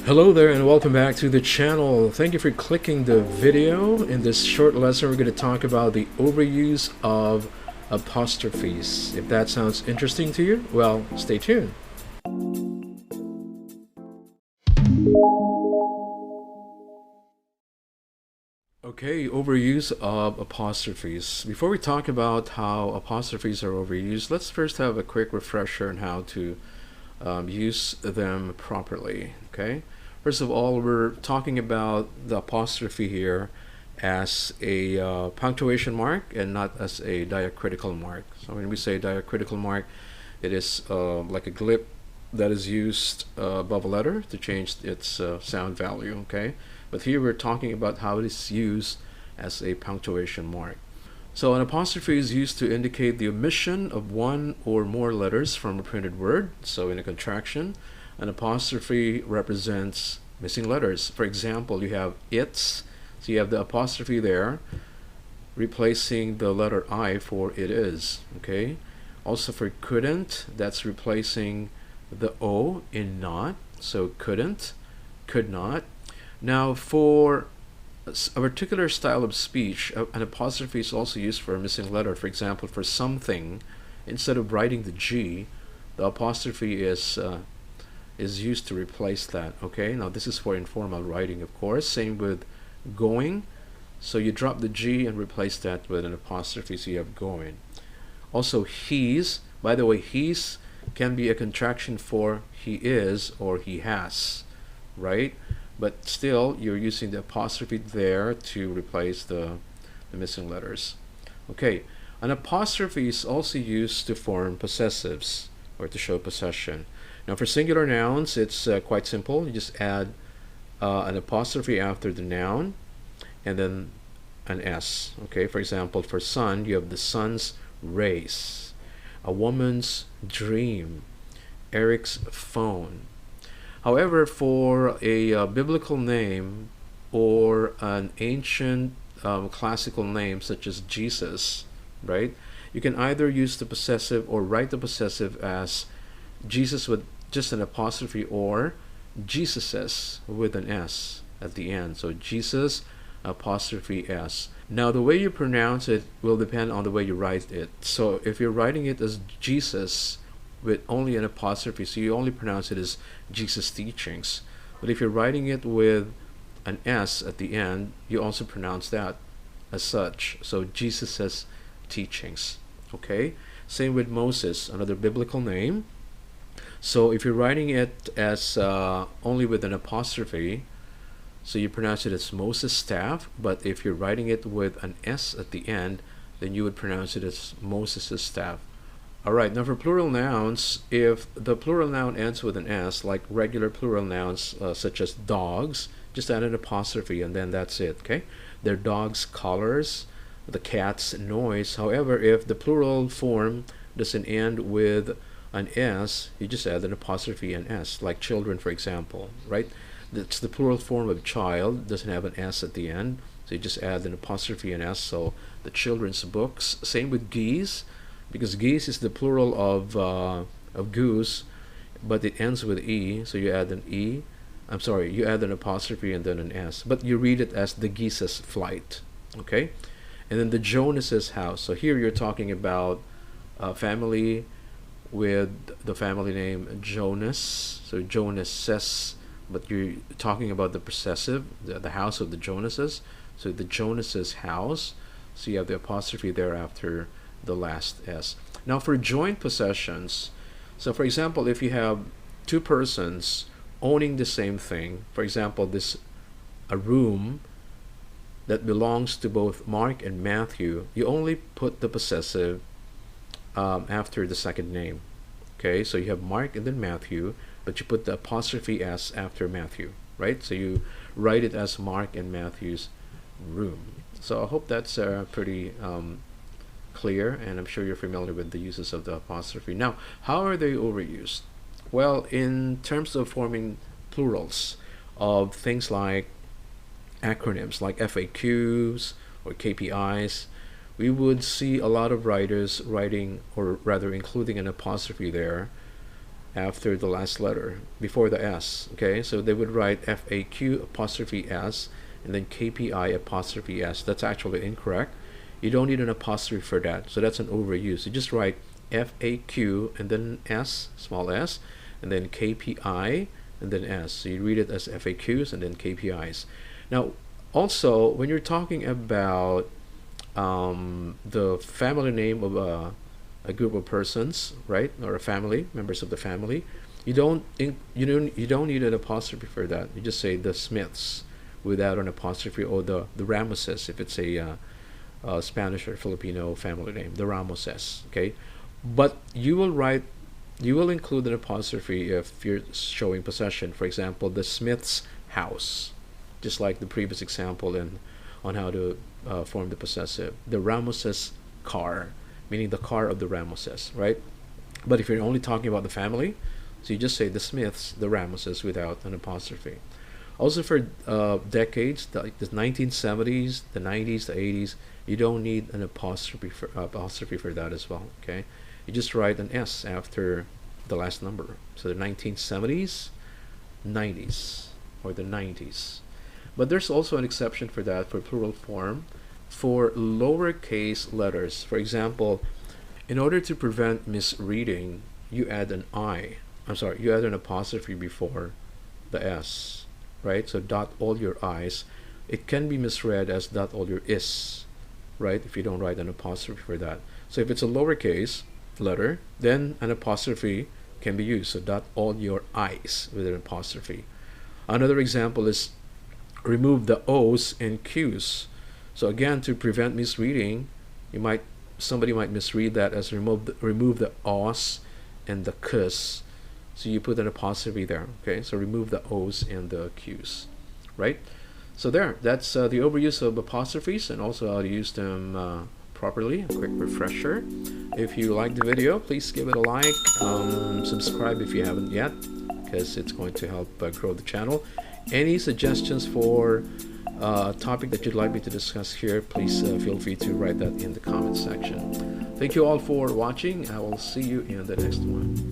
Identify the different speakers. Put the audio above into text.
Speaker 1: Hello there and welcome back to the channel. Thank you for clicking the video. In this short lesson, we're going to talk about the overuse of apostrophes. If that sounds interesting to you, well, stay tuned. Okay, overuse of apostrophes. Before we talk about how apostrophes are overused, let's first have a quick refresher on how to use them properly. Okay, first of all, we're talking about the apostrophe here as a punctuation mark and not as a diacritical mark. So when we say diacritical mark, it is like a glip that is used above a letter to change its sound value. Okay, but here we're talking about how it is used as a punctuation mark. So an apostrophe is used to indicate the omission of one or more letters from a printed word. So in a contraction, an apostrophe represents missing letters. For example, you have its, so you have the apostrophe there, replacing the letter I for it is. Okay. Also for couldn't, that's replacing the O in not. So couldn't, could not. Now for a particular style of speech, an apostrophe is also used for a missing letter. For example, for something, instead of writing the G, the apostrophe is used to replace that. Okay, now this is for informal writing, of course. Same with going. So you drop the G and replace that with an apostrophe, so you have going. Also he's, by the way, he's can be a contraction for he is or he has, right? But still, you're using the apostrophe there to replace the missing letters. Okay, an apostrophe is also used to form possessives or to show possession. Now for singular nouns, it's quite simple. You just add an apostrophe after the noun and then an S. Okay, for example, for sun, you have the sun's race, a woman's dream, Eric's phone. However, for a biblical name or an ancient classical name such as Jesus, right, you can either use the possessive or write the possessive as Jesus with just an apostrophe or Jesuses with an S at the end. So Jesus apostrophe S. Now the way you pronounce it will depend on the way you write it. So if you're writing it as Jesus with only an apostrophe, so you only pronounce it as Jesus teachings. But if you're writing it with an S at the end, you also pronounce that as such. So Jesus' teachings. Okay, same with Moses, another biblical name. So if you're writing it as only with an apostrophe, so you pronounce it as Moses' staff. But if you're writing it with an S at the end, then you would pronounce it as Moses' staff. Alright, now for plural nouns, if the plural noun ends with an S, like regular plural nouns such as dogs, just add an apostrophe and then that's it, okay? Their dogs' colors, the cat's noise. However, if the plural form doesn't end with an S, you just add an apostrophe and S, like children, for example, right? That's the plural form of child, doesn't have an S at the end, so you just add an apostrophe and S, so the children's books. Same with geese, because geese is the plural of goose, but it ends with E, so you add an E. I'm sorry, you add an apostrophe and then an S, but you read it as the geese's flight. Okay, and then the Jonas's house. So here you're talking about a family with the family name Jonas. So Jonas says, but you're talking about the possessive, the house of the Jonases. So the Jonas's house. So you have the apostrophe there after the last S. Now for joint possessions, so for example, if you have two persons owning the same thing, for example, a room that belongs to both Mark and Matthew, you only put the possessive after the second name. Okay, so you have Mark and then Matthew, but you put the apostrophe S after Matthew, right? So you write it as Mark and Matthew's room. So I hope that's pretty clear, and I'm sure you're familiar with the uses of the apostrophe. Now, how are they overused? Well, in terms of forming plurals of things like acronyms like FAQs or KPIs, we would see a lot of writers writing, or rather including an apostrophe there after the last letter before the S. Okay, so they would write FAQ apostrophe S and then KPI apostrophe S. That's actually incorrect. You don't need an apostrophe for that, so that's an overuse. You just write FAQ and then S, small s, and then KPI and then S. So you read it as FAQs and then KPIs. Now, also, when you're talking about the family name of a group of persons, right, or a family, members of the family, you don't need an apostrophe for that. You just say the Smiths without an apostrophe, or the Ramoses if it's a Spanish or Filipino family name, the Ramoses. Okay, but you will include an apostrophe if you're showing possession. For example, the Smith's house, just like the previous example on how to form the possessive. The Ramoses car, meaning the car of the Ramoses, right? But if you're only talking about the family, so you just say the Smiths, the Ramoses without an apostrophe. Also for decades, like the 1970s, the 90s, the 80s, you don't need an apostrophe for that as well. Okay, you just write an S after the last number. So the 1970s, 90s, or the 90s. But there's also an exception for that for plural form for lowercase letters. For example, in order to prevent misreading, you add an you add an apostrophe before the S, right? So dot all your I's. It can be misread as dot all your is, right? If you don't write an apostrophe for that. So if it's a lowercase letter, then an apostrophe can be used. So dot all your I's with an apostrophe. Another example is remove the O's and Q's. So again, to prevent misreading, somebody might misread that as remove the O's and the Q's. So you put an apostrophe there. Okay, so remove the O's and the Q's, right? So that's the overuse of apostrophes and also how to use them properly. A quick refresher. If you liked the video, please give it a like. Subscribe if you haven't yet, because it's going to help grow the channel. Any suggestions for a topic that you'd like me to discuss here, please feel free to write that in the comment section. Thank you all for watching. I will see you in the next one.